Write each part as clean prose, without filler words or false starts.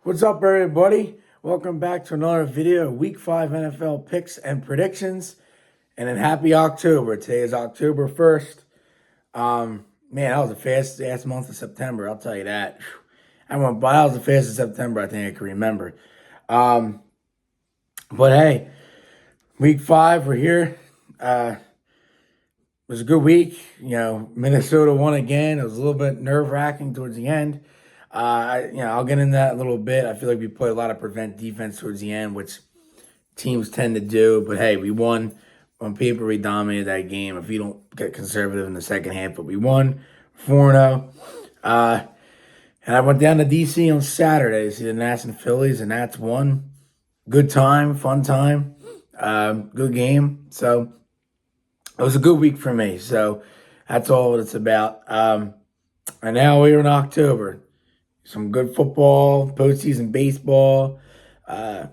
What's up, everybody? Welcome back to another video, Week 5 NFL picks and predictions. And then happy October. Today is October 1st. Man, that was the fastest ass month of September, I'll tell you that. I went by, that was the fastest September I think I can remember. Um, but hey, Week 5, we're here. It was a good week. Minnesota won again. It was a little bit nerve-wracking towards the end. I'll get into that a little bit. I feel like we played a lot of prevent defense towards the end, which teams tend to do. But hey, we won. On paper, we dominated that game. If you don't get conservative in the second half, but we won 4-0. And I went down to DC on Saturday to see the Nats and Phillies, and Nats won. Good time, fun time, good game. So it was a good week for me. So that's all it's about. And now we're in October. Some good football, postseason baseball. Yeah,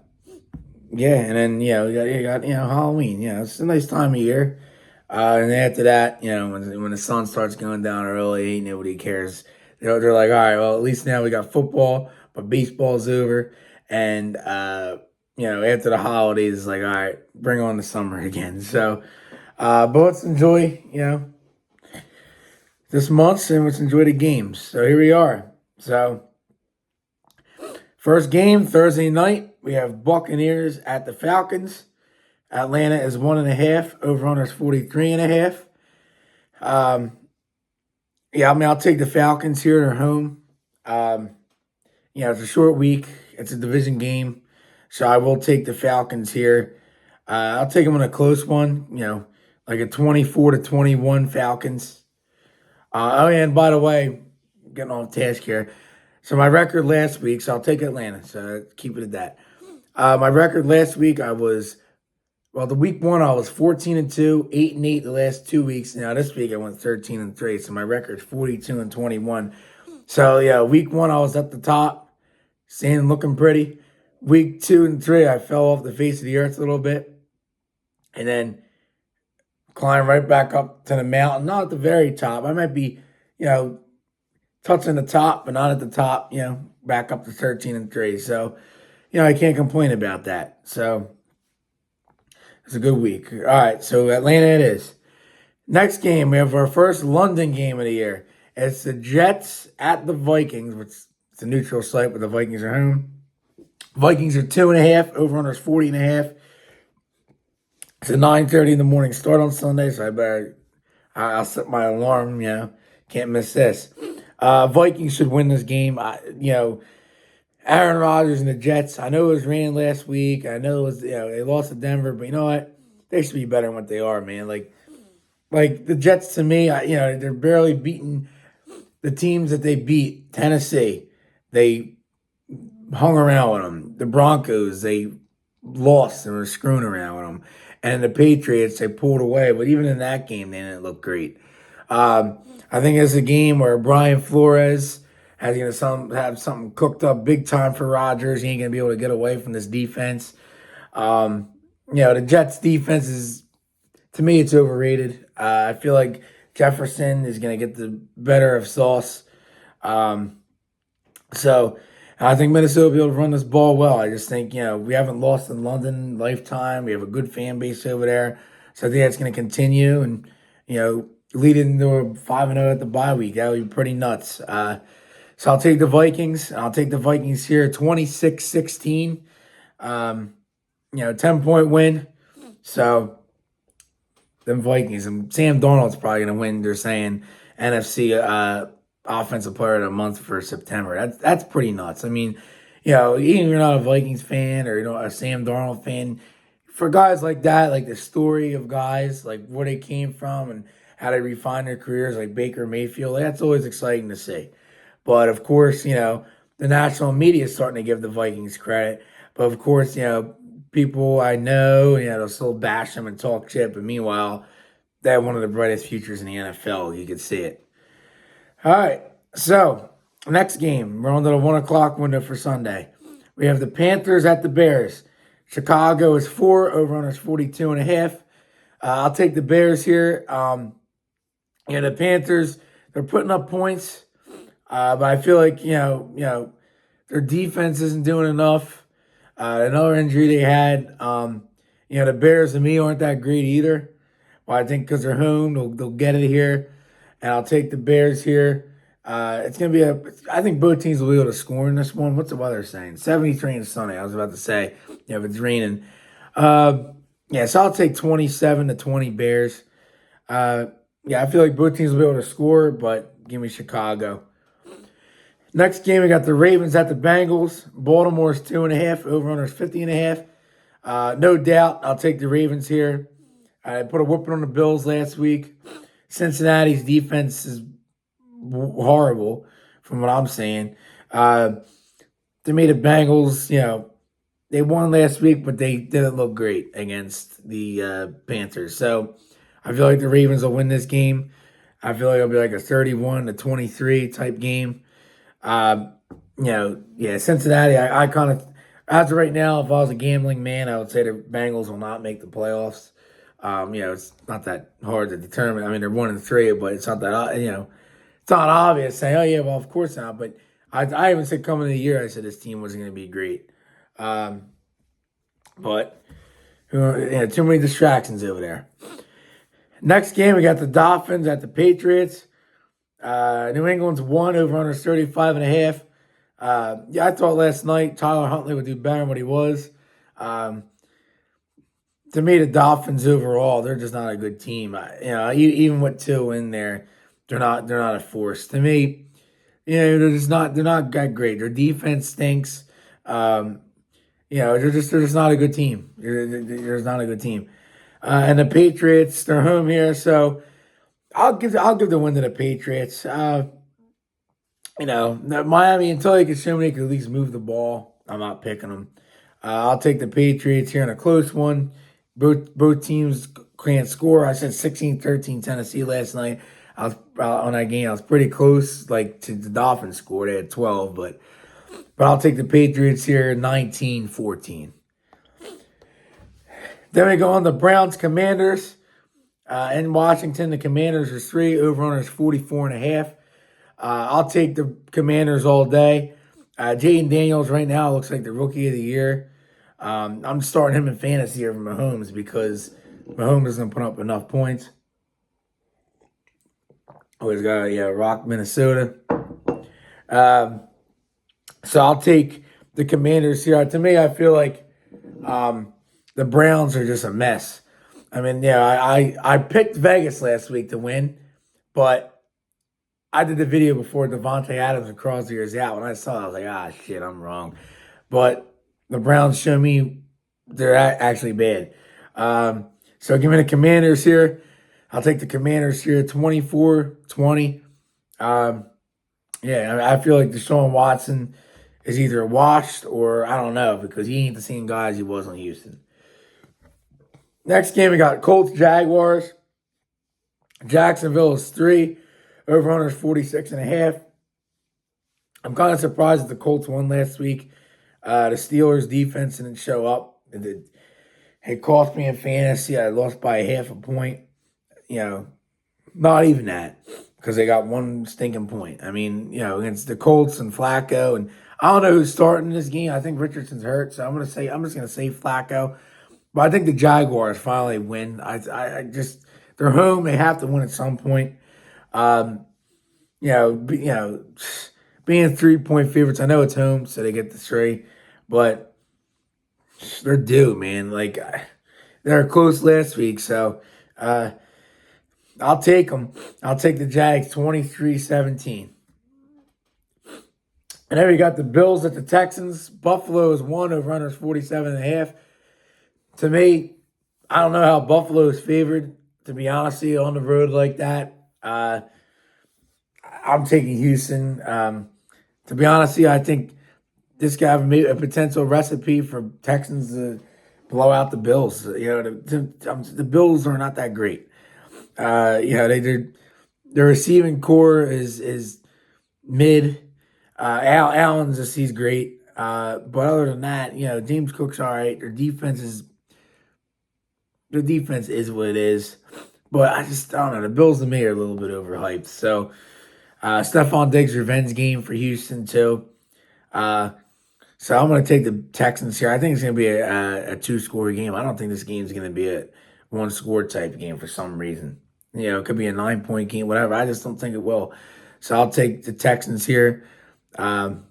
and then you got Halloween. It's a nice time of year. And then after that, when the sun starts going down early, ain't nobody cares. They're like, all right, well, at least now we got football, but baseball's over. And after the holidays, it's like, all right, bring on the summer again. So, but let's enjoy this month, and let's enjoy the games. So here we are. So, first game, Thursday night, we have Buccaneers at the Falcons. Atlanta is 1.5. Over-under is 43.5. I'll take the Falcons here at home. It's a short week. It's a division game. So I will take the Falcons here. I'll take them in a close one, like a 24-21 Falcons. And by the way, getting off task here. So my record last week, so I'll take Atlanta. So keep it at that. My record last week, the week one I was 14-2, 8-8 the last 2 weeks. Now this week I went 13-3, so my record's 42-21. So week one I was at the top, standing looking pretty. Week 2 and 3 I fell off the face of the earth a little bit, and then climbed right back up to the mountain. Not at the very top. I might be, touching the top, but not at the top. Back up to 13-3. So, I can't complain about that. So. It's a good week. All right, so Atlanta it is. Next game, we have our first London game of the year. It's the Jets at the Vikings, which is a neutral site, but the Vikings are home. Vikings are 2.5. Over-under is 40.5. It's a 9:30 in the morning start on Sunday, so I'll set my alarm. Can't miss this. Vikings should win this game. Aaron Rodgers and the Jets. I know it was raining last week. I know it was they lost to Denver, but you know what? They should be better than what they are, man. Like the Jets to me, they're barely beating the teams that they beat. Tennessee, they hung around with them. The Broncos, they lost and were screwing around with them. And the Patriots, they pulled away. But even in that game, they didn't look great. I think it's a game where Brian Flores has going to have something cooked up big time for Rodgers. He ain't going to be able to get away from this defense. The Jets defense is, to me, it's overrated. I feel like Jefferson is going to get the better of Sauce. So I think Minnesota will be able to run this ball well. I just think, we haven't lost in London lifetime. We have a good fan base over there. So I think that's going to continue and, lead into a 5-0 at the bye week. That would be pretty nuts. So I'll take the Vikings. I'll take the Vikings here, 26-16. 10-point win. So them Vikings and Sam Darnold's probably gonna win. They're saying NFC Offensive Player of the Month for September. That's pretty nuts. I mean, even if you're not a Vikings fan or a Sam Darnold fan, for guys like that, like the story of guys, like where they came from and how they refine their careers, like Baker Mayfield, that's always exciting to see. But of course, the national media is starting to give the Vikings credit. But of course, people I know, they'll still bash them and talk shit. But meanwhile, they have one of the brightest futures in the NFL. You can see it. All right. So, next game. We're on to the 1 o'clock window for Sunday. We have the Panthers at the Bears. Chicago is 4. Over-under is 42.5. I'll take the Bears here. The Panthers, they're putting up points. But I feel like, the their defense isn't doing enough. Another injury they had. The Bears to me aren't that great either. Well, I think because they're home, they'll get it here, and I'll take the Bears here. It's gonna be I think both teams will be able to score in this one. What's the weather saying? 73 and sunny. I was about to say, if it's raining. So I'll take 27-20 Bears. I feel like both teams will be able to score, but give me Chicago. Next game, we got the Ravens at the Bengals. Baltimore's 2.5. Over-under is 50.5. No doubt, I'll take the Ravens here. I put a whooping on the Bills last week. Cincinnati's defense is horrible, from what I'm saying. To me, the Bengals, they won last week, but they didn't look great against the Panthers. So I feel like the Ravens will win this game. I feel like it'll be like a 31-23 type game. Cincinnati, I kind of, as of right now, if I was a gambling man, I would say the Bengals will not make the playoffs. It's not that hard to determine. I mean, they're 1-3, but it's not that, it's not obvious saying, oh, yeah, well, of course not. But I even said coming into the year, I said this team wasn't going to be great. But too many distractions over there. Next game, we got the Dolphins at the Patriots. New England's won. Over-under 35.5. I thought last night Tyler Huntley would do better than what he was. To me, the Dolphins overall, they're just not a good team. Even with two in there, they're not a force. To me, they're not that great. Their defense stinks. They're just not a good team. They're just not a good team. And the Patriots, they're home here, so I'll give the win to the Patriots. Miami, until they can show me they can at least move the ball, I'm not picking them. I'll take the Patriots here in a close one. Both teams can't score. I said 16-13 Tennessee last night. I was on that game. I was pretty close, like to the Dolphins score. They had 12, but I'll take the Patriots here 19-14. Then we go on the Browns Commanders. In Washington, the Commanders are 3. Over-under is 44.5. I'll take the Commanders all day. Jaden Daniels right now looks like the rookie of the year. I'm starting him in fantasy over Mahomes because Mahomes doesn't put up enough points. He's got Rock, Minnesota. So I'll take the Commanders here. To me, I feel like the Browns are just a mess. I mean, I picked Vegas last week to win, but I did the video before Devontae Adams and Crosby is out. When I saw it, I was like, shit, I'm wrong. But the Browns show me they're actually bad. So give me the Commanders here. I'll take the Commanders here 24-20. I feel like Deshaun Watson is either washed or I don't know because he ain't the same guy as he was in Houston. Next game, we got Colts-Jaguars. Jacksonville is 3. Over-under is 46.5. I'm kind of surprised that the Colts won last week. The Steelers' defense didn't show up. It cost me in fantasy. I lost by half a point. Not even that because they got one stinking point. I mean, against the Colts and Flacco, and I don't know who's starting this game. I think Richardson's hurt, so I'm just gonna say Flacco. But I think the Jaguars finally win. I just they're home. They have to win at some point. Being 3-point favorites. I know it's home, so they get the 3, but they're due, man. Like they're close last week, so I'll take them. I'll take the Jags 23-17. And then we got the Bills at the Texans. Buffalo is 1. Over-under is 47.5. To me, I don't know how Buffalo is favored, to be honest with you, on the road like that. I'm taking Houston. To be honest with you, I think this guy have a potential recipe for Texans to blow out the Bills. The Bills are not that great. Their receiving core is mid. Allen's he's great. But other than that, James Cook's all right. Their defense is what it is. But I don't know. The Bills to me are a little bit overhyped. So Stephon Diggs' revenge game for Houston too. So I'm going to take the Texans here. I think it's going to be a two-score game. I don't think this game's going to be a one-score type game for some reason. It could be a 9-point game, whatever. I just don't think it will. So I'll take the Texans here. Um,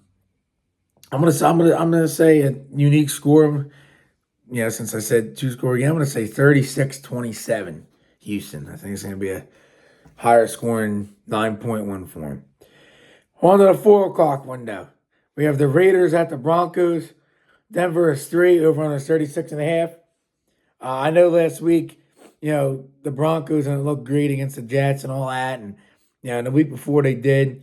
I'm gonna say a unique score. Since I said two-score game, I'm gonna say 36-27 Houston. I think it's gonna be a higher scoring 9-point win for them. On to the 4 o'clock window. We have the Raiders at the Broncos. Denver is 3, over under 36.5. I know last week, the Broncos didn't look great against the Jets and all that. And, and the week before they did.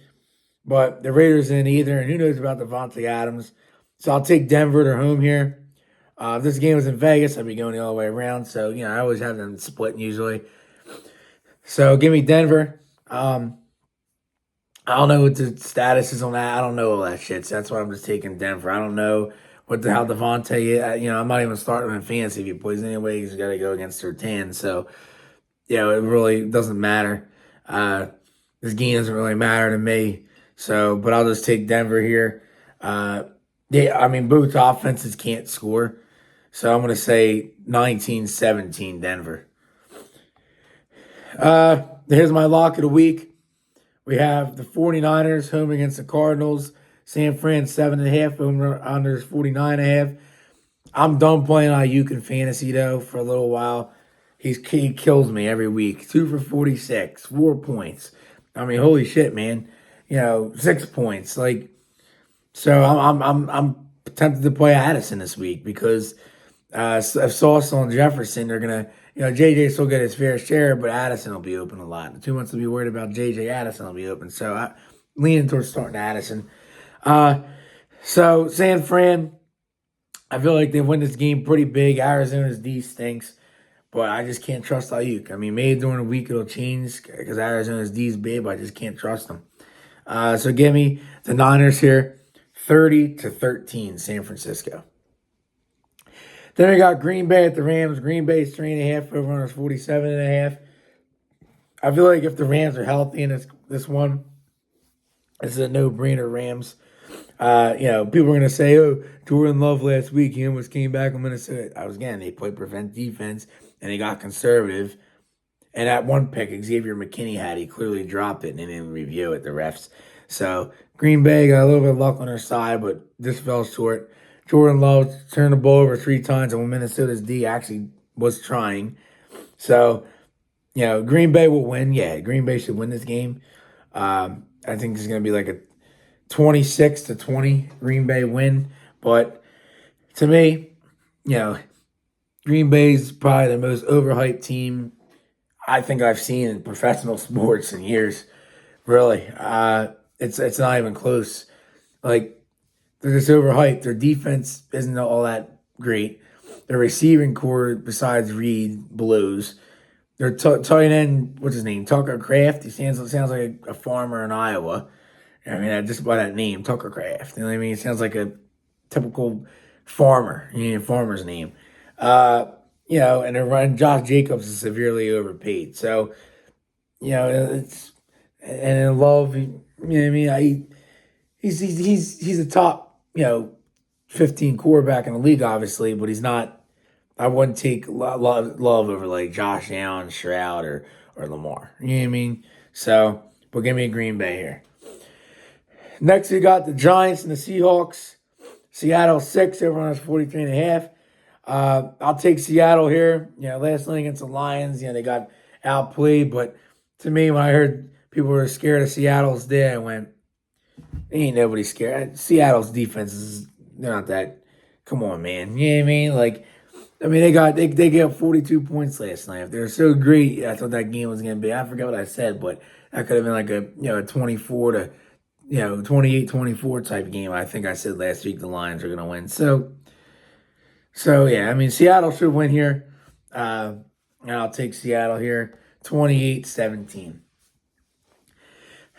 But the Raiders didn't either. And who knows about Devontae Adams. So I'll take Denver at home here. If this game was in Vegas, I'd be going the other way around. So, I always have them split usually. So give me Denver. I don't know what the status is on that. I don't know all that shit. So that's why I'm just taking Denver. I don't know how Devontae. I'm not even starting him in fantasy if he plays anyway. He's got to go against Surtain. So, it really doesn't matter. This game doesn't really matter to me. So, but I'll just take Denver here. Both offenses can't score. So I'm going to say 19-17 Denver. Here's my lock of the week. We have the 49ers home against the Cardinals. San Fran 7.5, under 49.5. I'm done playing Ayuk in fantasy though for a little while. He kills me every week. 2 for 46, 4 points. Holy shit, man. 6 points. So I'm tempted to play Addison this week because if Sauce on Jefferson, they're gonna. JJ still get his fair share, but Addison will be open a lot. The 2 months to be worried about JJ, Addison will be open. So I'm leaning towards starting Addison. So San Fran, I feel like they win this game pretty big. Arizona's D stinks, but I just can't trust Ayuk. Maybe during the week it'll change because Arizona's D's big, but I just can't trust them. So give me the Niners here, 30-13, San Francisco. Then we got Green Bay at the Rams. Green Bay's 3.5, over under 47.5. I feel like if the Rams are healthy in this one, this is a no-brainer. Rams. People are gonna say, "Oh, Jordan Love last week, he almost came back on Minnesota." They played prevent defense and they got conservative. And that one pick Xavier McKinney had, he clearly dropped it and they didn't review it. The refs. So Green Bay got a little bit of luck on their side, but this fell short. Jordan Love turned the ball over 3 times, and when Minnesota's D actually was trying. So, Green Bay will win. Yeah, Green Bay should win this game. I think this is going to be like a 26-20 Green Bay win. But to me, Green Bay's probably the most overhyped team I think I've seen in professional sports in years. Really. It's not even close. They're just overhyped. Their defense isn't all that great. Their receiving core, besides Reed, blows. Their tight end, what's his name? Tucker Kraft. He sounds like a farmer in Iowa. Just by that name, Tucker Kraft. You know what I mean? It sounds like a typical farmer. Farmer's name. And they're running. Josh Jacobs is severely overpaid. So, it's and in Love. He's a top 15 quarterback in the league, obviously, but he's not. I wouldn't take Love over like Josh Allen, Stroud, or Lamar. You know what I mean? So, but give me a Green Bay here. Next, we got the Giants and the Seahawks. Seattle 6, over on 43.5. I'll take Seattle here. Last night against the Lions, they got outplayed, but to me, when I heard people were scared of Seattle's day, I went, ain't nobody scared. Seattle's defense they're not that. Come on, man. You know what I mean? They got 42 points last night. If they're so great, I thought that game was gonna be. I forgot what I said, but that could have been like a 24 to 28-24 type game. I think I said last week the Lions are gonna win. So yeah, Seattle should win here. And I'll take Seattle here, 28-17.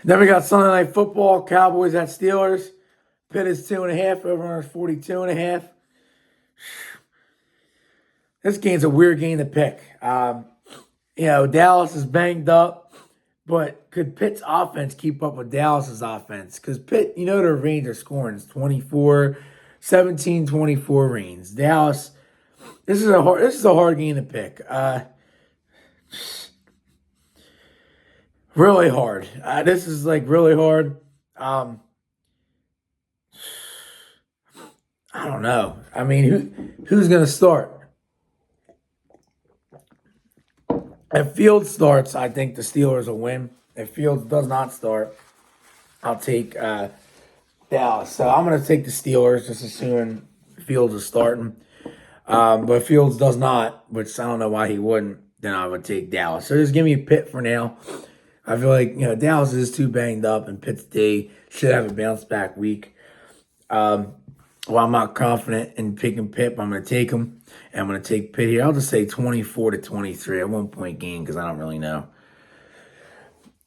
Then we got Sunday Night Football, Cowboys at Steelers. Pitt is 2.5, over under 42.5. This game's a weird game to pick. Dallas is banged up, but could Pitt's offense keep up with Dallas's offense? Because Pitt, their range of scoring is 24 17-24 reigns. Dallas. This is a hard game to pick. Really hard. This is like really hard. Um, I don't know. I mean, who's gonna start? If Fields starts, I think the Steelers will win. If Fields does not start, I'll take Dallas. So I'm going to take the Steelers, just assuming Fields is starting. But if Fields does not, which I don't know why he wouldn't, then I would take Dallas. So just give me Pitt for now. I feel like Dallas is too banged up, and Pitt's day should have a bounce back week. Well, I'm not confident in picking Pitt, but I'm going to take him. And I'm going to take Pitt here. I'll just say 24-23, a 1 point game, because I don't really know.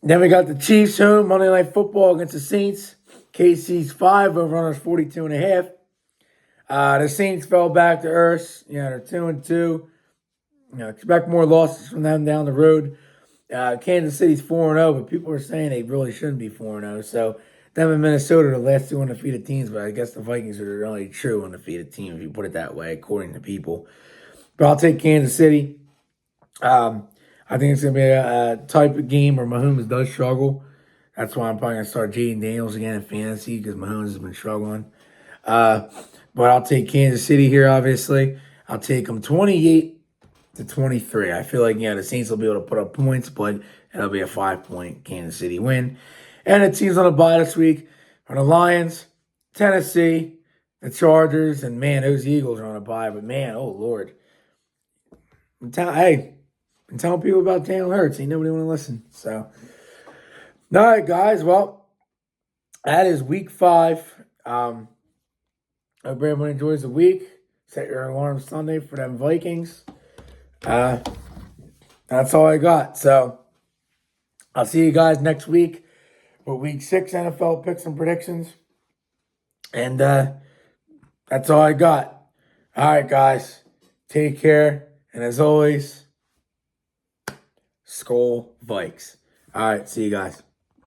Then we got the Chiefs home, Monday Night Football against the Saints. KC's 5, over-runners 42.5. The Saints fell back to earth. They're 2-2. Expect more losses from them down the road. Kansas City's 4-0, but people are saying they really shouldn't be 4-0. So them and Minnesota are the last two undefeated teams, but I guess the Vikings are the only true undefeated team, if you put it that way, according to people. But I'll take Kansas City. I think it's going to be a type of game where Mahomes does struggle. That's why I'm probably going to start Jaden Daniels again in fantasy, because Mahomes has been struggling. But I'll take Kansas City here, obviously. I'll take them 28-23. I feel like, the Saints will be able to put up points, but it'll be a 5-point Kansas City win. And the teams on the bye this week are the Lions, Tennessee, the Chargers, and, man, those Eagles are on a bye. But, man, oh, Lord. Hey, I'm telling people about Jalen Hurts. Ain't nobody want to listen. So, all right, guys. Well, that is week 5. Hope everyone enjoys the week. Set your alarm Sunday for them Vikings. That's all I got. So, I'll see you guys next week for week 6 NFL picks and predictions. And that's all I got. All right, guys. Take care. And as always, Skol Vikes. All right, see you guys.